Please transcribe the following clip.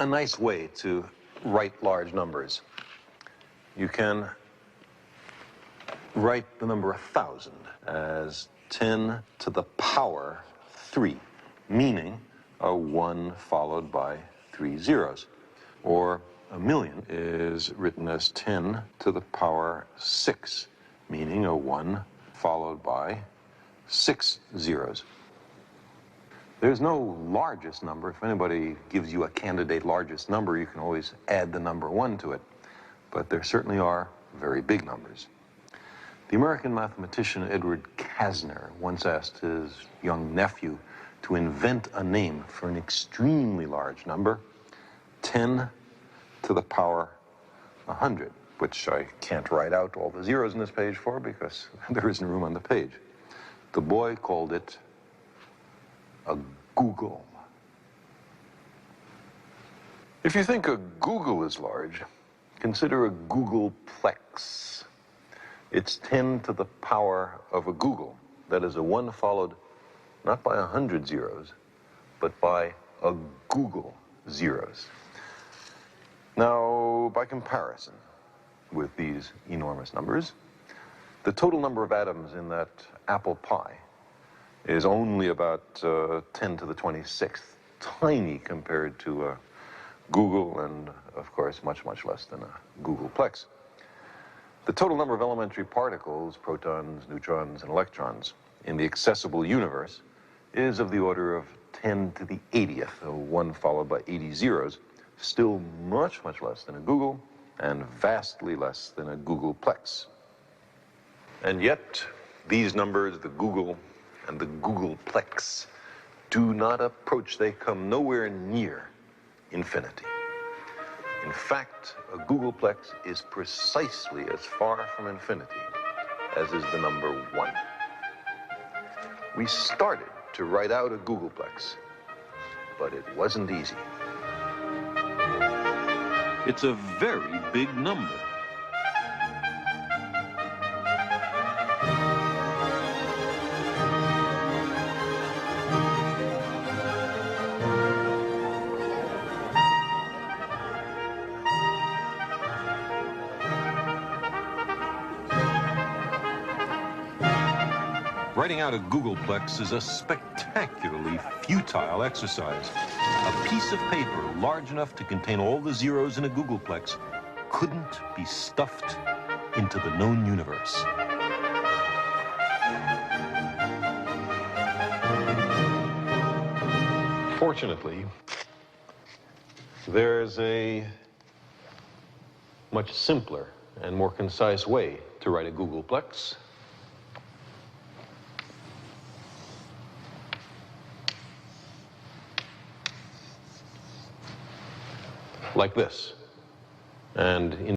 a nice way to write large numbers. You can write the number 1,000 as 10 to the power 3, meaning a 1 followed by 3 zeros. Or a million is written as 10 to the power 6, meaning a 1 followed by 6 zeros. There's no largest number. If anybody gives you a candidate largest number, you can always add the number 1 to it. But there certainly are very big numbers. The American mathematician Edward Kasner once asked his young nephew to invent a name for an extremely large number, 10 to the power 100, which I can't write out all the zeros in this page for because there isn't room on the page. The boy called it a googol. If you think a googol is large, consider a googolplex. It's 10 to the power of a googol. That is a 1 followed not by 100 zeros, but by a googol zeros. Now, by comparison with these enormous numbers, the total number of atoms in that apple pie is only about 10 to the 26th, tiny compared to a googol, and of course much, much less than a googolplex. The total number of elementary particles, protons, neutrons, and electrons, in the accessible universe is of the order of 10 to the 80th, a 1 followed by 80 zeros, still much, much less than a googol, and vastly less than a googolplex. And yet, these numbers, the googol and the googolplex, do not approach, they come nowhere near infinity. In fact, a googolplex is precisely as far from infinity as is the number 1. We started to write out a googolplex, but it wasn't easy. It's a very big number. Writing out a googolplex is a spectacularly futile exercise. A piece of paper large enough to contain all the zeros in a googolplex couldn't be stuffed into the known universe. Fortunately, there's a much simpler and more concise way to write a googolplex. Like this. And in